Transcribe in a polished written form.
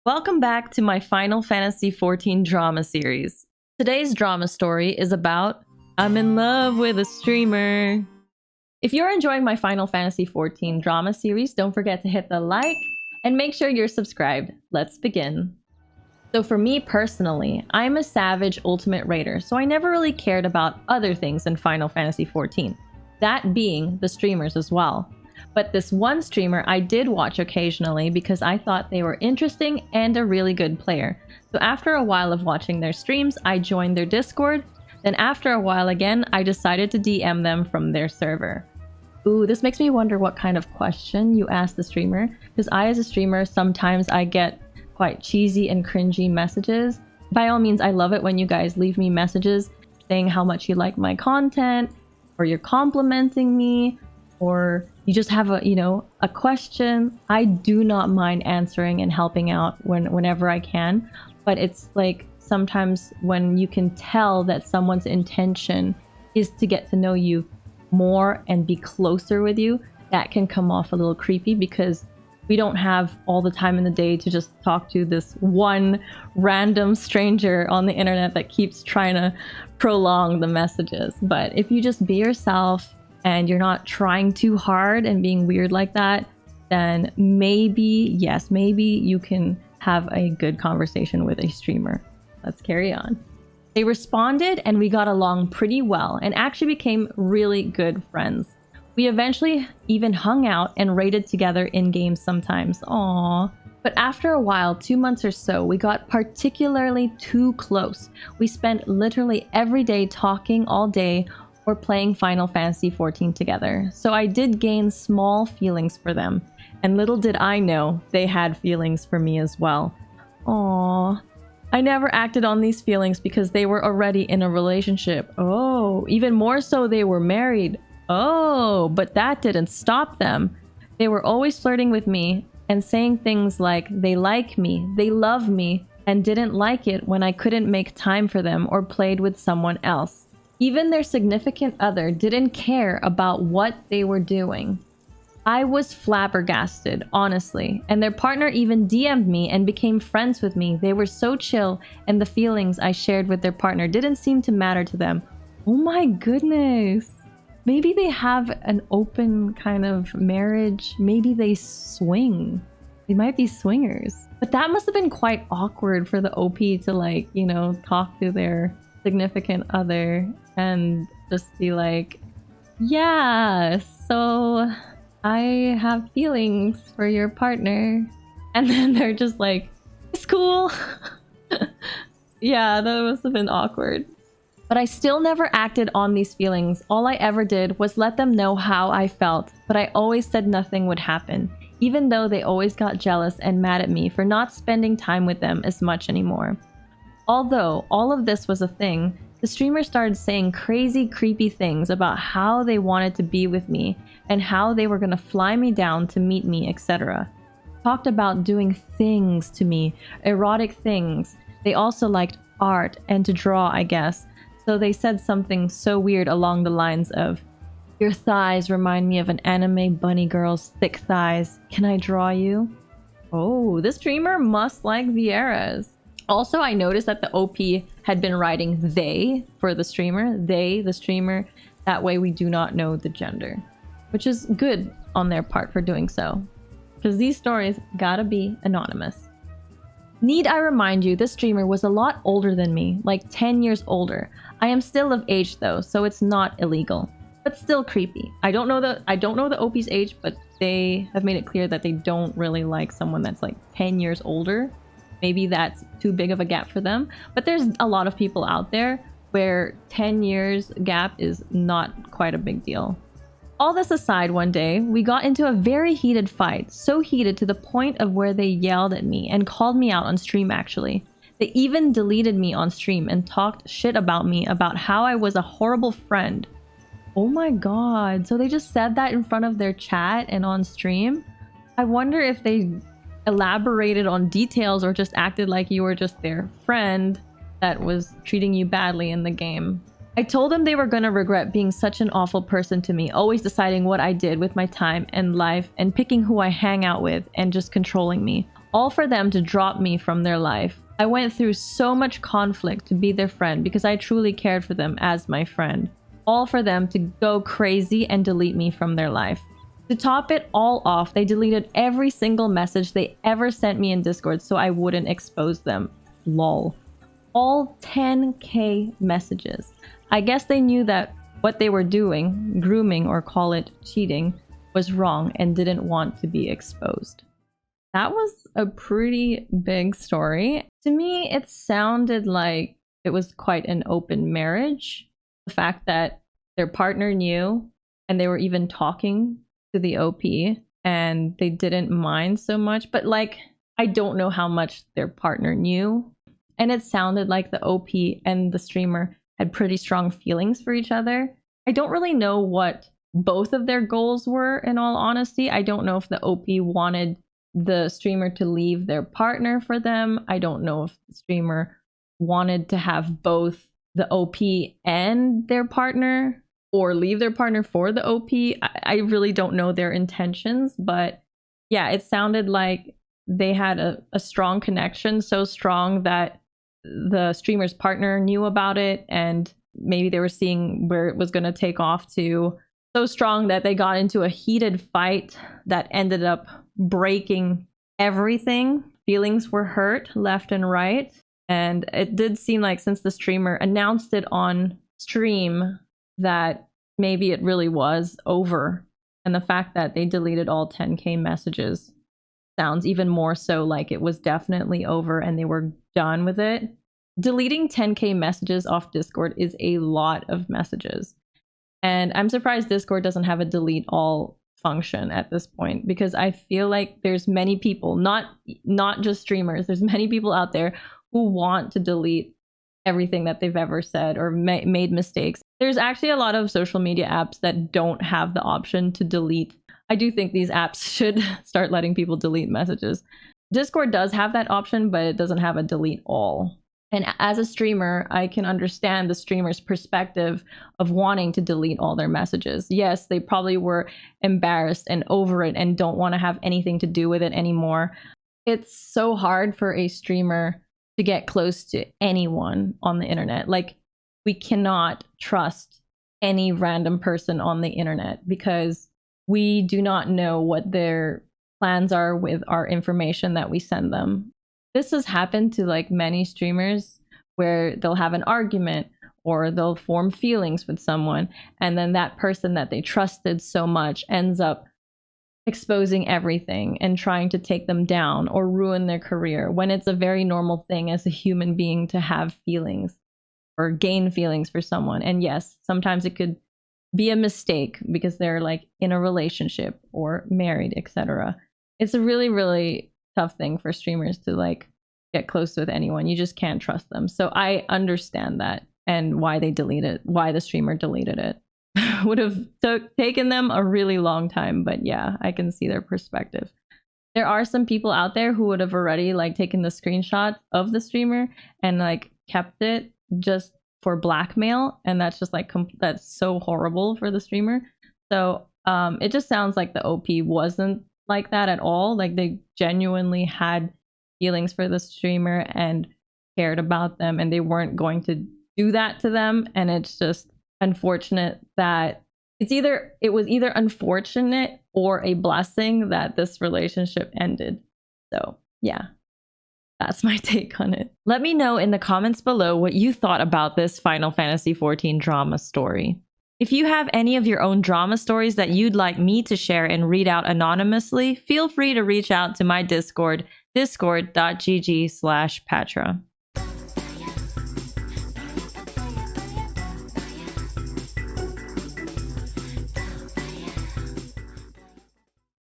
Welcome back to my Final Fantasy XIV drama series. Today's drama story is about I'm in love with a streamer. If you're enjoying my Final Fantasy XIV drama series, don't forget to hit the like and make sure you're subscribed. Let's begin. So for me personally, I'm a savage ultimate raider, so I never really cared about other things in Final Fantasy XIV, that being the streamers as well. But this one streamer I did watch occasionally because I thought they were interesting and a really good player. So after a while of watching their streams, I joined their Discord. Then after a while again, I decided to DM them from their server. Ooh, this makes me wonder what kind of question you asked the streamer. Because I as a streamer, sometimes I get quite cheesy and cringy messages. By all means, I love it when you guys leave me messages saying how much you like my content, or you're complimenting me, or you just have a question. I do not mind answering and helping out whenever I can, but it's like sometimes when you can tell that someone's intention is to get to know you more and be closer with you, that can come off a little creepy because we don't have all the time in the day to just talk to this one random stranger on the internet that keeps trying to prolong the messages. But if you just be yourself and you're not trying too hard and being weird like that, then maybe, yes, maybe you can have a good conversation with a streamer. Let's carry on. They responded and we got along pretty well and actually became really good friends. We eventually even hung out and raided together in games sometimes. Aww. But after a while, 2 months or so, we got particularly too close. We spent literally every day talking all day or playing Final Fantasy XIV together. So I did gain small feelings for them. And little did I know they had feelings for me as well. Aww. I never acted on these feelings because they were already in a relationship. Oh, even more so they were married. Oh, but that didn't stop them. They were always flirting with me and saying things like they like me, they love me, and didn't like it when I couldn't make time for them or played with someone else. Even their significant other didn't care about what they were doing. I was flabbergasted, honestly, and their partner even DM'd me and became friends with me. They were so chill, and the feelings I shared with their partner didn't seem to matter to them. Oh my goodness. Maybe they have an open kind of marriage. Maybe they swing. They might be swingers. But that must have been quite awkward for the OP to talk to their significant other and just be like, yeah, so I have feelings for your partner. And then they're just like, it's cool. Yeah, that must have been awkward. But I still never acted on these feelings. All I ever did was let them know how I felt, but I always said nothing would happen, even though they always got jealous and mad at me for not spending time with them as much anymore. Although all of this was a thing, the streamer started saying crazy, creepy things about how they wanted to be with me and how they were gonna fly me down to meet me, etc. Talked about doing things to me, erotic things. They also liked art and to draw, I guess. So they said something so weird along the lines of, your thighs remind me of an anime bunny girl's thick thighs. Can I draw you? Oh, this streamer must like Vieira's. Also, I noticed that the OP had been writing they for the streamer. They, the streamer. That way we do not know the gender. Which is good on their part for doing so. Because these stories gotta be anonymous. Need I remind you, this streamer was a lot older than me, like 10 years older. I am still of age though, so it's not illegal. But still creepy. I don't know the OP's age, but they have made it clear that they don't really like someone that's like 10 years older. Maybe that's too big of a gap for them. But there's a lot of people out there where 10 years gap is not quite a big deal. All this aside, one day, we got into a very heated fight. So heated to the point of where they yelled at me and called me out on stream actually. They even deleted me on stream and talked shit about me about how I was a horrible friend. Oh my god, so they just said that in front of their chat and on stream? I wonder if they elaborated on details or just acted like you were just their friend that was treating you badly in the game. I told them they were gonna regret being such an awful person to me, always deciding what I did with my time and life and picking who I hang out with and just controlling me. all for them to drop me from their life. I went through so much conflict to be their friend because I truly cared for them as my friend. All for them to go crazy and delete me from their life. To top it all off, they deleted every single message they ever sent me in Discord so I wouldn't expose them. Lol. All 10k messages. I guess they knew that what they were doing, grooming or call it cheating, was wrong and didn't want to be exposed. That was a pretty big story. To me, it sounded like it was quite an open marriage. The fact that their partner knew and they were even talking to the OP and they didn't mind so much. But like, I don't know how much their partner knew. And it sounded like the OP and the streamer had pretty strong feelings for each other. I don't really know what both of their goals were, in all honesty. I don't know if the OP wanted the streamer to leave their partner for them. I don't know if the streamer wanted to have both the OP and their partner or leave their partner for the OP. I really don't know their intentions, but yeah, it sounded like they had a strong connection, so strong that the streamer's partner knew about it and maybe they were seeing where it was going to take off to. So strong that they got into a heated fight that ended up breaking everything. Feelings were hurt left and right. And it did seem like since the streamer announced it on stream that maybe it really was over. And the fact that they deleted all 10k messages sounds even more so like it was definitely over and they were done with it. Deleting 10k messages off Discord is a lot of messages. And I'm surprised Discord doesn't have a delete all function at this point, because I feel like there's many people, not just streamers, there's many people out there who want to delete everything that they've ever said or made mistakes. There's actually a lot of social media apps that don't have the option to delete. I do think these apps should start letting people delete messages. Discord does have that option, but it doesn't have a delete all. And as a streamer, I can understand the streamer's perspective of wanting to delete all their messages. Yes, they probably were embarrassed and over it and don't want to have anything to do with it anymore. It's so hard for a streamer to get close to anyone on the internet. Like, we cannot trust any random person on the internet because we do not know what their plans are with our information that we send them. This has happened to like many streamers where they'll have an argument or they'll form feelings with someone, and then that person that they trusted so much ends up exposing everything and trying to take them down or ruin their career, when it's a very normal thing as a human being to have feelings or gain feelings for someone. And yes, sometimes it could be a mistake because they're like in a relationship or married, etc. It's a really, really tough thing for streamers to like get close with anyone. You just can't trust them. So I understand that and why they deleted, why the streamer deleted it. Would have taken them a really long time, but yeah, I can see their perspective. There are some people out there who would have already like taken the screenshot of the streamer and like kept it just for blackmail, and that's just like that's so horrible for the streamer. So it just sounds like the OP wasn't like that at all. Like, they genuinely had feelings for the streamer and cared about them, and they weren't going to do that to them. And it's just unfortunate that it was either unfortunate or a blessing that this relationship ended. So yeah, that's my take on it. Let me know in the comments below what you thought about this Final Fantasy XIV drama story. If you have any of your own drama stories that you'd like me to share and read out anonymously, feel free to reach out to my Discord, discord.gg/Pathra.